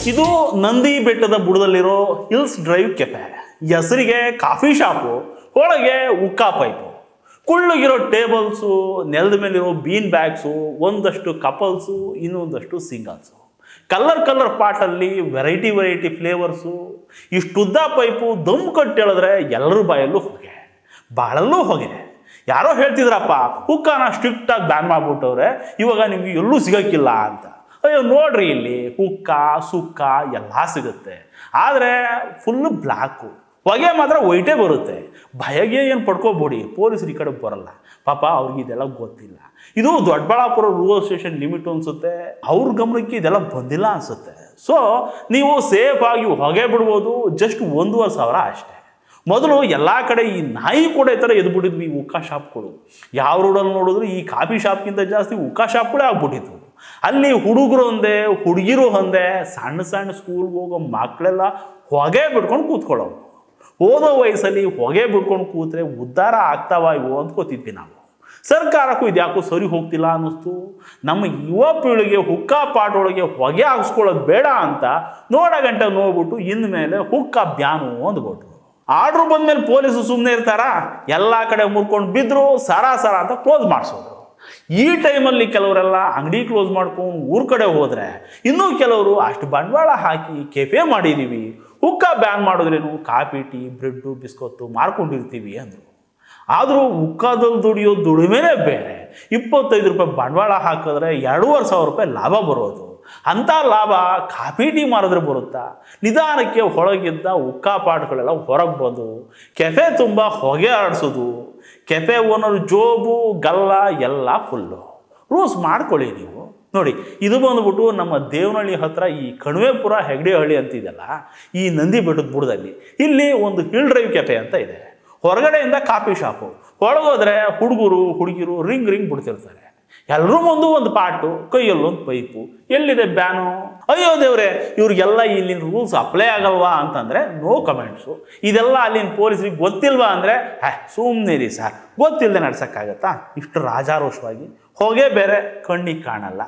ಇದು ನಂದಿ ಬೆಟ್ಟದ ಬುಡದಲ್ಲಿರೋ ಹಿಲ್ಸ್ ಡ್ರೈವ್ ಕೆಫೆ. ಹೆಸರಿಗೆ ಕಾಫಿ ಶಾಪು, ಒಳಗೆ ಉಕ್ಕಾ ಪೈಪು, ಕುಳ್ಳಗಿರೋ ಟೇಬಲ್ಸು, ನೆಲದ ಮೇಲಿರೋ ಬೀನ್ ಬ್ಯಾಗ್ಸು, ಒಂದಷ್ಟು ಕಪಲ್ಸು, ಇನ್ನೊಂದಷ್ಟು ಸಿಂಗಲ್ಸು, ಕಲರ್ ಪಾಟಲ್ಲಿ ವೆರೈಟಿ ಫ್ಲೇವರ್ಸು. ಇಷ್ಟುದ್ದ ಪೈಪು ದಮ್ ಕಟ್ಟಿ ಹೇಳಿದ್ರೆ ಎಲ್ಲರ ಬಾಯಲ್ಲೂ ಹೊಗೆ, ಬಾಳಲ್ಲೂ ಹೊಗೆ. ಯಾರೋ ಹೇಳ್ತಿದ್ರಪ್ಪ ಹುಕ್ಕಾನ ಸ್ಟ್ರಿಕ್ಟಾಗಿ ಬ್ಯಾನ್ ಮಾಡ್ಬಿಟ್ಟವ್ರೆ, ಇವಾಗ ನಿಮ್ಗೆ ಎಲ್ಲೂ ಸಿಗೋಕ್ಕಿಲ್ಲ ಅಂತ. ಅಯ್ಯೋ ನೋಡ್ರಿ, ಇಲ್ಲಿ ಹುಕ್ಕ ಸುಕ್ಕ ಎಲ್ಲ ಸಿಗುತ್ತೆ, ಆದರೆ ಫುಲ್ಲು ಬ್ಲ್ಯಾಕು, ಹೊಗೆ ಮಾತ್ರ ವೈಟೇ ಬರುತ್ತೆ. ಭಯಗೆ ಏನು ಪಡ್ಕೋಬೇಡಿ, ಪೊಲೀಸರು ಈ ಕಡೆ ಬರಲ್ಲ ಪಾಪ, ಅವ್ರಿಗೆ ಇದೆಲ್ಲ ಗೊತ್ತಿಲ್ಲ. ಇದು ದೊಡ್ಡಬಳ್ಳಾಪುರ ರೂರಲ್ ಸ್ಟೇಷನ್ ಲಿಮಿಟ್ ಅನಿಸುತ್ತೆ, ಅವ್ರ ಗಮನಕ್ಕೆ ಇದೆಲ್ಲ ಬಂದಿಲ್ಲ ಅನಿಸುತ್ತೆ. ಸೊ ನೀವು ಸೇಫಾಗಿ ಹೊಗೆ ಬಿಡ್ಬೋದು, ಜಸ್ಟ್ 1,500 ಅಷ್ಟೇ. ಮೊದಲು ಎಲ್ಲ ಕಡೆ ಈ ನಾಯಿ ಕೂಡ ಈ ಥರ ಎದ್ಬಿಟ್ಟಿದ್ವಿ ಈ ಉಕ್ಕಾ ಶಾಪ್ಗಳು. ಯಾವ ರೋಡಲ್ಲಿ ನೋಡಿದ್ರು ಈ ಕಾಫಿ ಶಾಪ್ಗಿಂತ ಜಾಸ್ತಿ ಉಕ್ಕಾ ಶಾಪ್ಗಳೇ ಆಗ್ಬಿಟ್ಟಿದ್ವು. ಅಲ್ಲಿ ಹುಡುಗರು ಒಂದೇ, ಹುಡುಗಿರು ಒಂದೇ, ಸಣ್ಣ ಸ್ಕೂಲ್ಗೆ ಹೋಗೋ ಮಕ್ಕಳೆಲ್ಲ ಹೊಗೆ ಬಿಡ್ಕೊಂಡು ಕೂತ್ಕೊಳ್ಳೋವು. ಓದೋ ವಯಸ್ಸಲ್ಲಿ ಹೊಗೆ ಬಿಡ್ಕೊಂಡು ಕೂತ್ರೆ ಉದ್ಧಾರ ಆಗ್ತಾವ ಇವು ಅಂದ್ಕೋತಿದ್ವಿ ನಾವು. ಸರ್ಕಾರಕ್ಕೂ ಇದ್ಯಾಕೋ ಸರಿ ಹೋಗ್ತಿಲ್ಲ ಅನ್ನಿಸ್ತು. ನಮ್ಮ ಯುವ ಪೀಳಿಗೆ ಹುಕ್ಕಾ ಪಾಟೊಳಗೆ ಹೊಗೆ ಹಾಕ್ಸ್ಕೊಳ್ಳೋದು ಬೇಡ ಅಂತ ನೋಡಗಂಟ ನೋಡ್ಬಿಟ್ಟು ಇನ್ಮೇಲೆ ಹುಕ್ಕಾ ಬ್ಯಾನು ಅಂದ್ಬಿಟ್ರು. ಆರ್ಡ್ರು ಬಂದಮೇಲೆ ಪೊಲೀಸರು ಸುಮ್ಮನೆ ಇರ್ತಾರಾ? ಎಲ್ಲ ಕಡೆ ಮುರ್ಕೊಂಡು ಬಿದ್ದರು, ಸರ ಅಂತ ಕ್ಲೋಸ್ ಮಾಡಿಸೋದು. ಈ ಟೈಮಲ್ಲಿ ಕೆಲವರೆಲ್ಲ ಅಂಗಡಿ ಕ್ಲೋಸ್ ಮಾಡ್ಕೊಂಡು ಊರ ಕಡೆ ಹೋದರೆ, ಇನ್ನೂ ಕೆಲವರು ಅಷ್ಟು ಬಂಡವಾಳ ಹಾಕಿ ಕೆಫೆ ಮಾಡಿದ್ದೀವಿ, ಹುಕ್ಕಾ ಬ್ಯಾನ್ ಮಾಡಿದ್ರೇನು ಕಾಫಿ ಟೀ ಬ್ರೆಡ್ಡು ಬಿಸ್ಕೊತ್ತು ಮಾರ್ಕೊಂಡಿರ್ತೀವಿ ಅಂದರು. ಆದರೂ ಹುಕ್ಕಾದಲ್ಲಿ ದುಡಿಯೋ ದುಡಿಮೆನೇ ಬೇರೆ. 25 ರೂಪಾಯಿ ಬಂಡವಾಳ ಹಾಕಿದ್ರೆ 2,500 ರೂಪಾಯಿ ಲಾಭ ಬರೋದು. ಅಂಥ ಲಾಭ ಕಾಫಿ ಟೀ ಮಾರಿದ್ರೆ ಬರುತ್ತಾ? ನಿಧಾನಕ್ಕೆ ಹೊಳಗಿದ್ದ ಹುಕ್ಕಾ ಪಾಟ್ಗಳೆಲ್ಲ ಹೊರಗೆ ಬಂದು ಕೆಫೆ ತುಂಬ ಹೊಗೆ ಹರಡಿಸೋದು. ಕೆಫೆ ಓನರ್ ಜೋಬು ಗಲ್ಲ ಎಲ್ಲ ಫುಲ್ಲು. ರೂಲ್ಸ್ ಮಾಡ್ಕೊಳ್ಳಿ ನೀವು. ನೋಡಿ, ಇದು ಬಂದುಬಿಟ್ಟು ನಮ್ಮ ದೇವನಹಳ್ಳಿ ಹತ್ರ ಈ ಕಣಿವೆಪುರ ಹೆಗ್ಡೆಹಳ್ಳಿ ಅಂತಿದೆಯಲ್ಲ, ಈ ನಂದಿ ಬೆಟ್ಟದ ಬುಡದಲ್ಲಿ ಇಲ್ಲಿ ಒಂದು ಹಿಲ್ ಡ್ರೈವ್ ಕೆಫೆ ಅಂತ ಇದೆ. ಹೊರಗಡೆಯಿಂದ ಕಾಫಿ ಶಾಪು, ಒಳಗೋದ್ರೆ ಹುಡುಗರು ಹುಡುಗಿರು ರಿಂಗ್ ಬಿಡ್ತಿರ್ತಾರೆ. ಎಲ್ಲರೂ ಮುಂದೆ ಒಂದು ಪಾಟು, ಕೈಯಲ್ಲೊಂದು ಪೈಪು. ಎಲ್ಲಿದೆ ಬ್ಯಾನು? ಅಯ್ಯೋ ದೇವ್ರೆ, ಇವ್ರಿಗೆಲ್ಲ ಇಲ್ಲಿನ ರೂಲ್ಸ್ ಅಪ್ಲೈ ಆಗಲ್ವಾ ಅಂತಂದರೆ ನೋ ಕಮೆಂಟ್ಸು. ಇದೆಲ್ಲ ಅಲ್ಲಿನ ಪೊಲೀಸರಿಗೆ ಗೊತ್ತಿಲ್ವಾ ಅಂದರೆ ಸುಮ್ಮನೆ ರೀ ಸರ್, ಗೊತ್ತಿಲ್ಲದೆ ನಡ್ಸೋಕ್ಕಾಗತ್ತಾ? ಇಷ್ಟು ರಾಜಾರೋಷವಾಗಿ ಹೊಗೆ ಬೇರೆ ಕಣ್ಣಿಗೆ ಕಾಣಲ್ಲ.